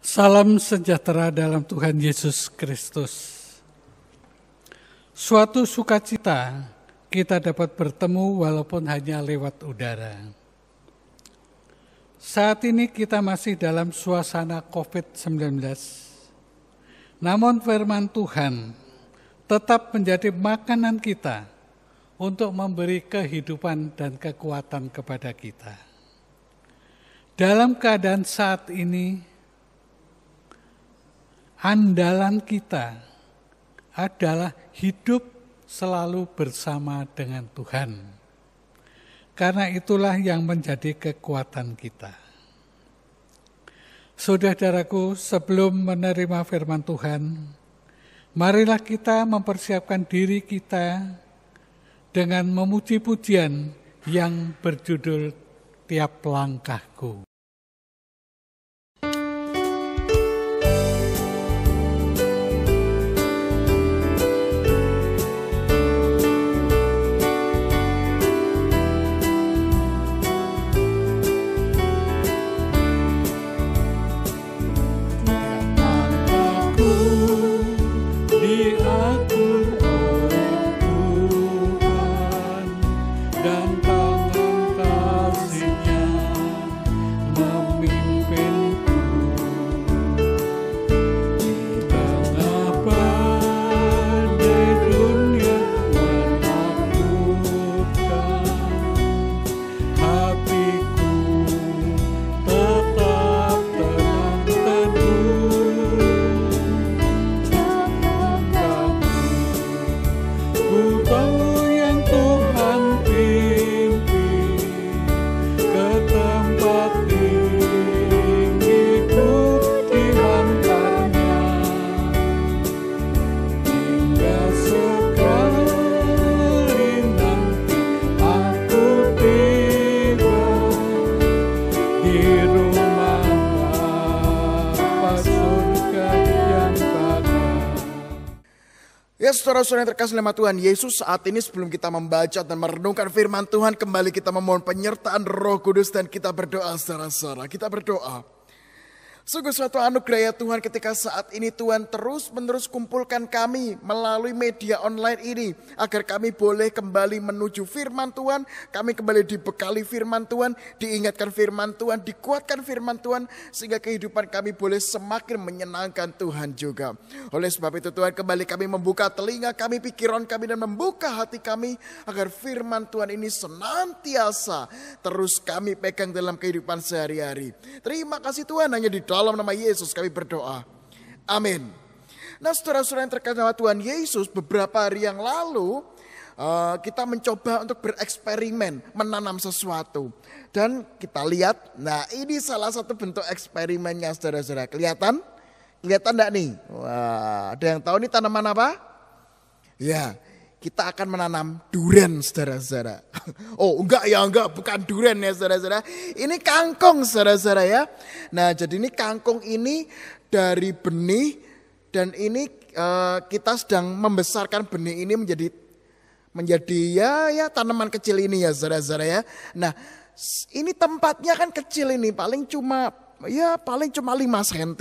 Salam sejahtera dalam Tuhan Yesus Kristus. Suatu sukacita kita dapat bertemu walaupun hanya lewat udara. Saat ini kita masih dalam suasana COVID-19. Namun firman Tuhan tetap menjadi makanan kita untuk memberi kehidupan dan kekuatan kepada kita. Dalam keadaan saat ini, andalan kita adalah hidup selalu bersama dengan Tuhan. Karena itulah yang menjadi kekuatan kita. Saudaraku, sebelum menerima firman Tuhan, marilah kita mempersiapkan diri kita dengan memuji pujian yang berjudul Tiap Langkahku. Ya, saudara-saudara yang terkasih nama Tuhan Yesus, saat ini sebelum kita membaca dan merenungkan firman Tuhan, kembali kita memohon penyertaan Roh Kudus dan kita berdoa saudara-saudara. Kita berdoa. Sungguh suatu anugerah ya Tuhan ketika saat ini Tuhan terus-menerus kumpulkan kami melalui media online ini. Agar kami boleh kembali menuju firman Tuhan, kami kembali dibekali firman Tuhan, diingatkan firman Tuhan, dikuatkan firman Tuhan. Sehingga kehidupan kami boleh semakin menyenangkan Tuhan juga. Oleh sebab itu Tuhan, kembali kami membuka telinga kami, pikiran kami dan membuka hati kami. Agar firman Tuhan ini senantiasa terus kami pegang dalam kehidupan sehari-hari. Terima kasih Tuhan, hanya di dalam nama Yesus kami berdoa. Amin. Nah, saudara-saudara yang terkasih nama Tuhan Yesus, beberapa hari yang lalu kita mencoba untuk bereksperimen menanam sesuatu. Dan kita lihat, nah ini salah satu bentuk eksperimennya saudara-saudara. Kelihatan? Kelihatan enggak nih? Wah, ada yang tahu nih tanaman apa? Ya, kita akan menanam durian saudara-saudara. Oh enggak, bukan durian ya saudara-saudara. Ini kangkung saudara-saudara ya. Nah jadi ini kangkung ini dari benih. Dan ini kita sedang membesarkan benih ini menjadi ya tanaman kecil ini ya saudara-saudara ya. Nah ini tempatnya kan kecil ini, paling cuma 5 cm.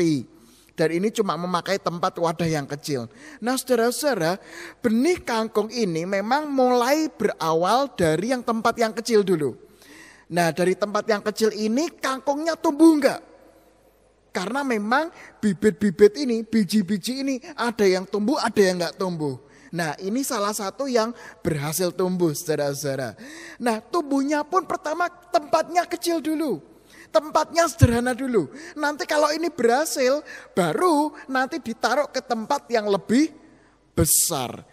Dan ini cuma memakai tempat wadah yang kecil. Nah saudara-saudara, benih kangkung ini memang mulai berawal dari yang tempat yang kecil dulu. Nah dari tempat yang kecil ini kangkungnya tumbuh enggak? Karena memang bibit-bibit ini, biji-biji ini ada yang tumbuh, ada yang enggak tumbuh. Nah ini salah satu yang berhasil tumbuh saudara-saudara. Nah tumbuhnya pun pertama tempatnya kecil dulu. Tempatnya sederhana dulu. Nanti kalau ini berhasil, baru nanti ditaruh ke tempat yang lebih besar.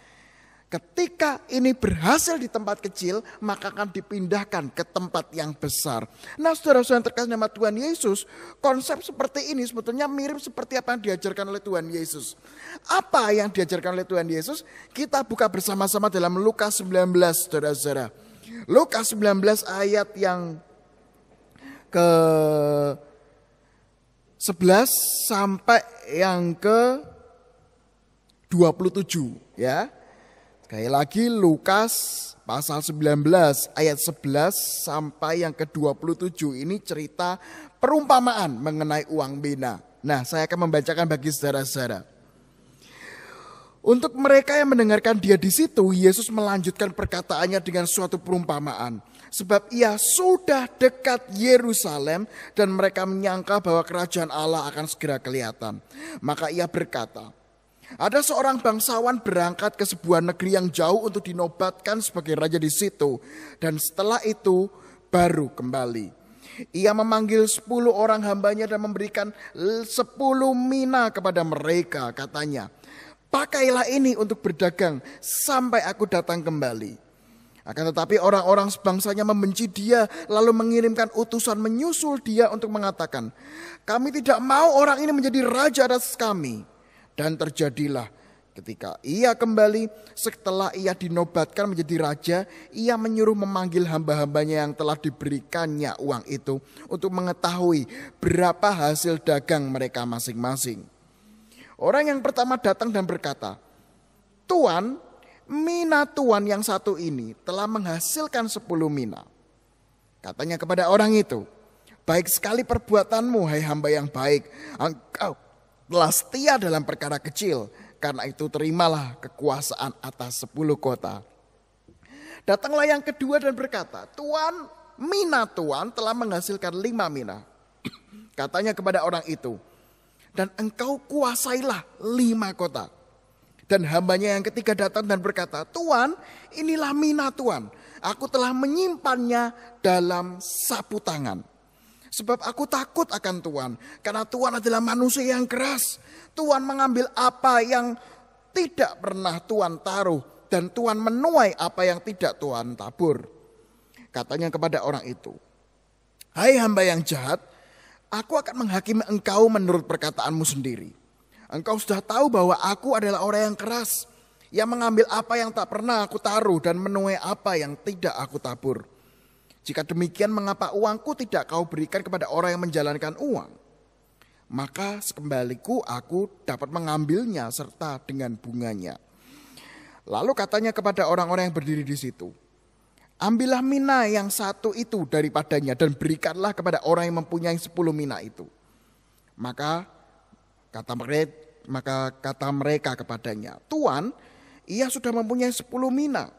Ketika ini berhasil di tempat kecil, maka akan dipindahkan ke tempat yang besar. Nah saudara-saudara yang terkasih nama Tuhan Yesus, konsep seperti ini sebetulnya mirip seperti apa yang diajarkan oleh Tuhan Yesus. Apa yang diajarkan oleh Tuhan Yesus? Kita buka bersama-sama dalam Lukas 19 saudara-saudara. Lukas 19 ayat yang ke 11 sampai yang ke 27 ya. Sekali lagi Lukas pasal 19 ayat 11 sampai yang ke 27 ini cerita perumpamaan mengenai uang bina. Nah, saya akan membacakan bagi saudara-saudara. Untuk mereka yang mendengarkan dia di situ, Yesus melanjutkan perkataannya dengan suatu perumpamaan. Sebab ia sudah dekat Yerusalem dan mereka menyangka bahwa kerajaan Allah akan segera kelihatan. Maka ia berkata, ada seorang bangsawan berangkat ke sebuah negeri yang jauh untuk dinobatkan sebagai raja di situ. Dan setelah itu baru kembali. Ia memanggil 10 orang hambanya dan memberikan 10 mina kepada mereka. Katanya, pakailah ini untuk berdagang sampai aku datang kembali. Akan tetapi orang-orang sebangsanya membenci dia, lalu mengirimkan utusan menyusul dia untuk mengatakan, kami tidak mau orang ini menjadi raja atas kami. Dan terjadilah ketika ia kembali, setelah ia dinobatkan menjadi raja, ia menyuruh memanggil hamba-hambanya yang telah diberikannya uang itu untuk mengetahui berapa hasil dagang mereka masing-masing. Orang yang pertama datang dan berkata, Tuan, mina tuan yang satu ini telah menghasilkan 10 mina. Katanya kepada orang itu, baik sekali perbuatanmu, hai hamba yang baik. Engkau telah setia dalam perkara kecil, karena itu terimalah kekuasaan atas 10 kota. Datanglah yang kedua dan berkata, Tuan, mina tuan telah menghasilkan 5 mina. Katanya kepada orang itu, dan engkau kuasailah 5 kota. Dan hambanya yang ketiga datang dan berkata, Tuan, inilah mina tuan. Aku telah menyimpannya dalam sapu tangan. Sebab aku takut akan Tuhan, karena Tuhan adalah manusia yang keras. Tuhan mengambil apa yang tidak pernah Tuhan taruh, dan Tuhan menuai apa yang tidak Tuhan tabur. Katanya kepada orang itu, hai hamba yang jahat, aku akan menghakimi engkau menurut perkataanmu sendiri. Engkau sudah tahu bahwa aku adalah orang yang keras, yang mengambil apa yang tak pernah aku taruh, dan menuai apa yang tidak aku tabur. Jika demikian, mengapa uangku tidak kau berikan kepada orang yang menjalankan uang? Maka sekembaliku aku dapat mengambilnya serta dengan bunganya. Lalu katanya kepada orang-orang yang berdiri di situ, ambillah mina yang satu itu daripadanya dan berikanlah kepada orang yang mempunyai 10 mina itu. Maka kata mereka kepadanya, Tuan, ia sudah mempunyai 10 mina.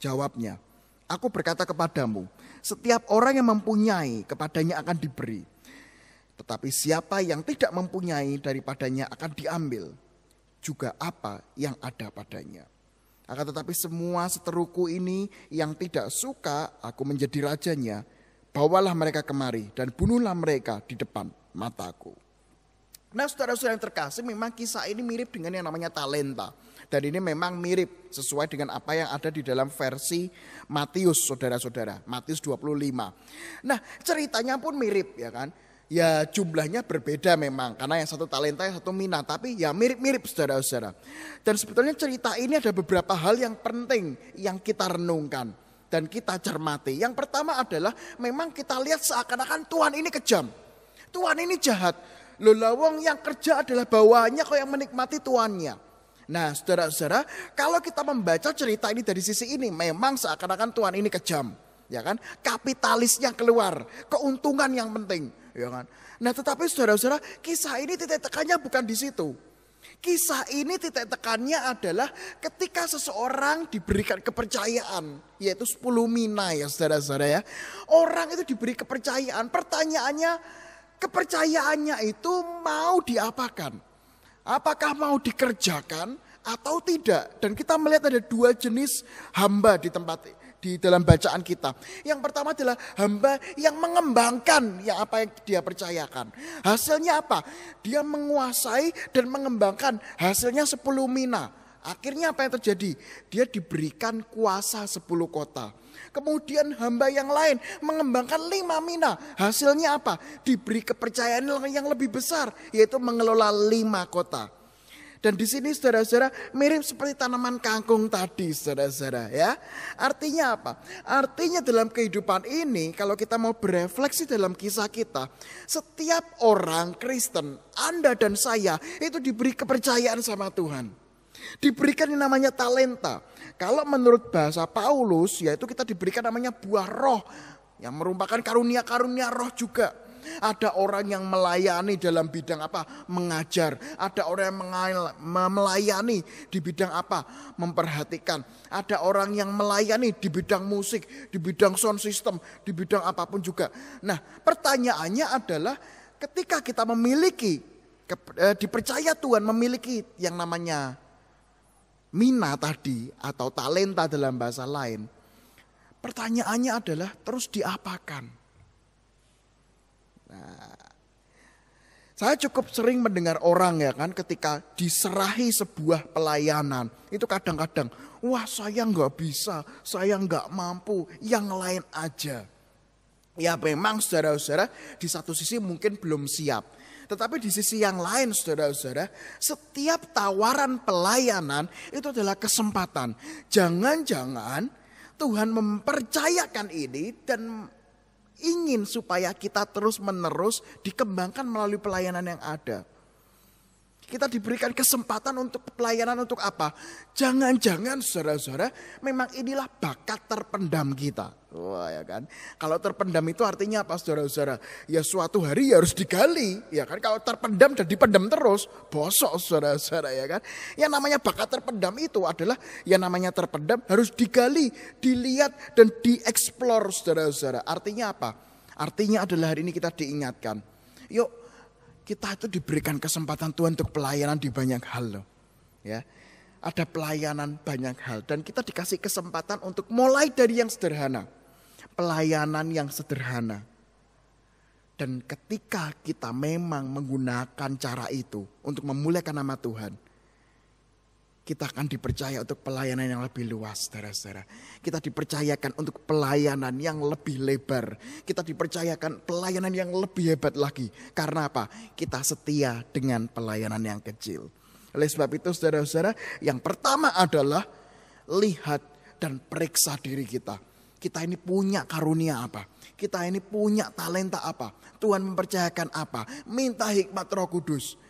Jawabnya, aku berkata kepadamu, setiap orang yang mempunyai kepadanya akan diberi. Tetapi siapa yang tidak mempunyai daripadanya akan diambil juga apa yang ada padanya. Akan tetapi semua seteruku ini yang tidak suka aku menjadi rajanya, bawalah mereka kemari dan bunuhlah mereka di depan mataku. Nah, saudara-saudara yang terkasih, memang kisah ini mirip dengan yang namanya talenta. Dan ini memang mirip sesuai dengan apa yang ada di dalam versi Matius, saudara-saudara. Matius 25. Nah, ceritanya pun mirip, ya kan. Ya jumlahnya berbeda memang, karena yang satu talenta, yang satu mina. Tapi ya mirip-mirip, saudara-saudara. Dan sebetulnya cerita ini ada beberapa hal yang penting yang kita renungkan dan kita cermati. Yang pertama adalah memang kita lihat seakan-akan Tuhan ini kejam. Tuhan ini jahat. Loh, lawang yang kerja adalah bawahannya kok yang menikmati tuannya. Nah, saudara-saudara, kalau kita membaca cerita ini dari sisi ini, memang seakan-akan Tuhan ini kejam, ya kan? Kapitalisnya keluar, keuntungan yang penting, ya kan? Nah, tetapi saudara-saudara, kisah ini titik tekannya bukan di situ. Kisah ini titik tekannya adalah ketika seseorang diberikan kepercayaan, yaitu 10 mina ya saudara-saudara ya. Orang itu diberi kepercayaan, pertanyaannya, kepercayaannya itu mau diapakan? Apakah mau dikerjakan atau tidak? Dan kita melihat ada 2 jenis hamba di dalam bacaan kita. Yang pertama adalah hamba yang mengembangkan apa yang dia percayakan. Hasilnya apa? Dia menguasai dan mengembangkan, hasilnya 10 mina. Akhirnya apa yang terjadi? Dia diberikan kuasa 10 kota. Kemudian hamba yang lain mengembangkan 5 mina. Hasilnya apa? Diberi kepercayaan yang lebih besar, yaitu mengelola 5 kota. Dan di sini saudara-saudara mirip seperti tanaman kangkung tadi, saudara-saudara ya. Artinya apa? Artinya dalam kehidupan ini, kalau kita mau berefleksi dalam kisah kita, setiap orang Kristen, Anda dan saya, itu diberi kepercayaan sama Tuhan. Diberikan yang namanya talenta. Kalau menurut bahasa Paulus, yaitu kita diberikan namanya buah roh, yang merupakan karunia-karunia roh juga. Ada orang yang melayani dalam bidang apa? Mengajar. Ada orang yang melayani di bidang apa? Memperhatikan. Ada orang yang melayani di bidang musik, di bidang sound system, di bidang apapun juga. Nah, pertanyaannya adalah ketika kita memiliki, dipercaya Tuhan memiliki yang namanya mina tadi atau talenta dalam bahasa lain. Pertanyaannya adalah terus diapakan? Nah, saya cukup sering mendengar orang ya kan ketika diserahi sebuah pelayanan. Itu kadang-kadang, wah saya nggak bisa, saya nggak mampu, yang lain aja. Ya memang saudara-saudara di satu sisi mungkin belum siap. Tetapi di sisi yang lain saudara-saudara, setiap tawaran pelayanan itu adalah kesempatan. Jangan-jangan Tuhan mempercayakan ini dan ingin supaya kita terus-menerus dikembangkan melalui pelayanan yang ada. Kita diberikan kesempatan untuk pelayanan untuk apa? Jangan-jangan saudara-saudara memang inilah bakat terpendam kita. Wah ya kan. Kalau terpendam itu artinya apa saudara-saudara? Ya suatu hari ya harus digali. Ya kan kalau terpendam dan dipendam terus bosok saudara-saudara ya kan. Yang namanya bakat terpendam itu adalah yang namanya terpendam harus digali, dilihat dan dieksplor saudara-saudara. Artinya apa? Artinya adalah hari ini kita diingatkan. Yuk kita itu diberikan kesempatan Tuhan untuk pelayanan di banyak hal loh. Ya. Ada pelayanan banyak hal dan kita dikasih kesempatan untuk mulai dari yang sederhana. Pelayanan yang sederhana. Dan ketika kita memang menggunakan cara itu untuk memuliakan nama Tuhan, kita akan dipercaya untuk pelayanan yang lebih luas, saudara-saudara. Kita dipercayakan untuk pelayanan yang lebih lebar. Kita dipercayakan pelayanan yang lebih hebat lagi. Karena apa? Kita setia dengan pelayanan yang kecil. Oleh sebab itu, saudara-saudara, yang pertama adalah lihat dan periksa diri kita. Kita ini punya karunia apa? Kita ini punya talenta apa? Tuhan mempercayakan apa? Minta hikmat Roh Kudus.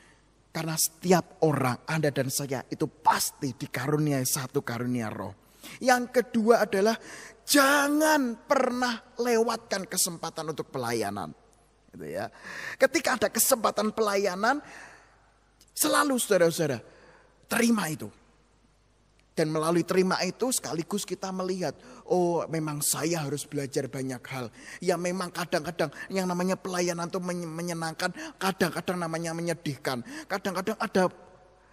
Karena setiap orang, Anda dan saya itu pasti dikaruniai satu karunia roh. Yang kedua adalah jangan pernah lewatkan kesempatan untuk pelayanan. Gitu ya. Ketika ada kesempatan pelayanan, selalu saudara-saudara terima itu. Dan melalui terima itu sekaligus kita melihat, oh memang saya harus belajar banyak hal. Ya memang kadang-kadang yang namanya pelayanan itu menyenangkan, kadang-kadang namanya menyedihkan. Kadang-kadang ada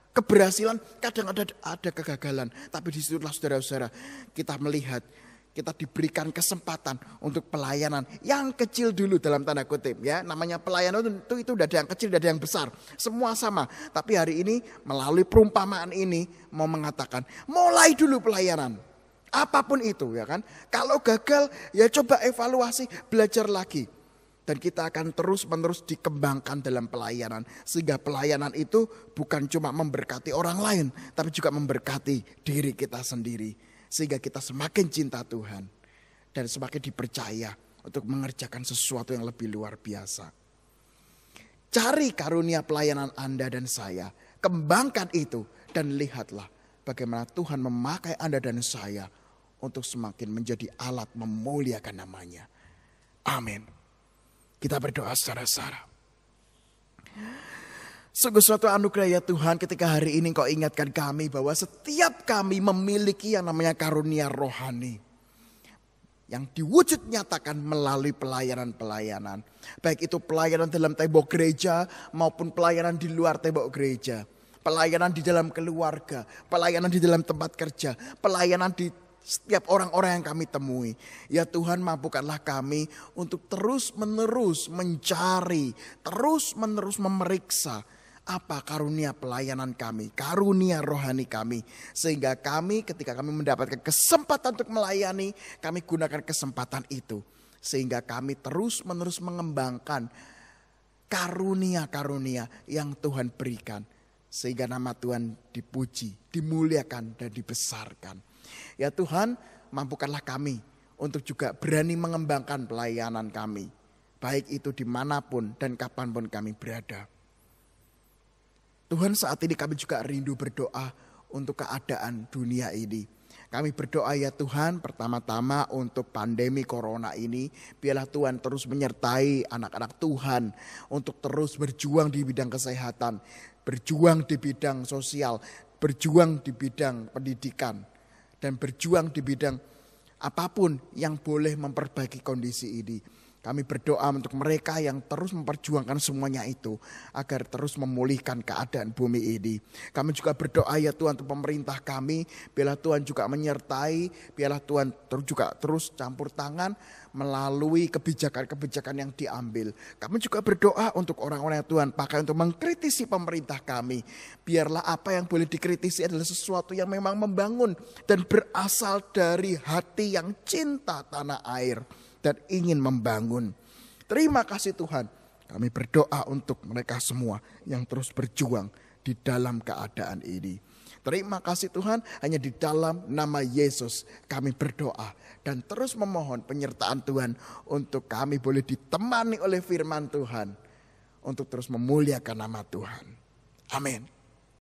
keberhasilan, kadang-kadang ada kegagalan. Tapi disitulah saudara-saudara kita melihat, kita diberikan kesempatan untuk pelayanan yang kecil dulu dalam tanda kutip ya. Namanya pelayanan itu udah ada yang kecil, udah ada yang besar. Semua sama. Tapi hari ini melalui perumpamaan ini mau mengatakan mulai dulu pelayanan. Apapun itu ya kan. Kalau gagal ya coba evaluasi, belajar lagi. Dan kita akan terus-menerus dikembangkan dalam pelayanan. Sehingga pelayanan itu bukan cuma memberkati orang lain, tapi juga memberkati diri kita sendiri. Sehingga kita semakin cinta Tuhan dan semakin dipercaya untuk mengerjakan sesuatu yang lebih luar biasa. Cari karunia pelayanan Anda dan saya. Kembangkan itu dan lihatlah bagaimana Tuhan memakai Anda dan saya untuk semakin menjadi alat memuliakan namanya. Amin. Kita berdoa secara-sara. Sungguh suatu anugerah ya Tuhan ketika hari ini Kau ingatkan kami bahwa setiap kami memiliki yang namanya karunia rohani. Yang diwujud nyatakan melalui pelayanan-pelayanan. Baik itu pelayanan dalam tembok gereja maupun pelayanan di luar tembok gereja. Pelayanan di dalam keluarga, pelayanan di dalam tempat kerja, pelayanan di setiap orang-orang yang kami temui. Ya Tuhan mampukanlah kami untuk terus-menerus mencari, terus-menerus memeriksa apa karunia pelayanan kami, karunia rohani kami. Sehingga kami ketika kami mendapatkan kesempatan untuk melayani, kami gunakan kesempatan itu. Sehingga kami terus-menerus mengembangkan karunia-karunia yang Tuhan berikan. Sehingga nama Tuhan dipuji, dimuliakan dan dibesarkan. Ya Tuhan, mampukanlah kami untuk juga berani mengembangkan pelayanan kami. Baik itu dimanapun dan kapanpun kami berada. Tuhan saat ini kami juga rindu berdoa untuk keadaan dunia ini. Kami berdoa ya Tuhan, pertama-tama untuk pandemi corona ini, biarlah Tuhan terus menyertai anak-anak Tuhan untuk terus berjuang di bidang kesehatan, berjuang di bidang sosial, berjuang di bidang pendidikan, dan berjuang di bidang apapun yang boleh memperbaiki kondisi ini. Kami berdoa untuk mereka yang terus memperjuangkan semuanya itu agar terus memulihkan keadaan bumi ini. Kami juga berdoa ya Tuhan untuk pemerintah kami, biarlah Tuhan juga menyertai, biarlah Tuhan juga terus campur tangan melalui kebijakan-kebijakan yang diambil. Kami juga berdoa untuk orang-orang yang Tuhan pakai untuk mengkritisi pemerintah kami. Biarlah apa yang boleh dikritisi adalah sesuatu yang memang membangun dan berasal dari hati yang cinta tanah air dan ingin membangun. Terima kasih Tuhan. Kami berdoa untuk mereka semua yang terus berjuang di dalam keadaan ini. Terima kasih Tuhan, hanya di dalam nama Yesus kami berdoa dan terus memohon penyertaan Tuhan untuk kami boleh ditemani oleh firman Tuhan untuk terus memuliakan nama Tuhan. Amin.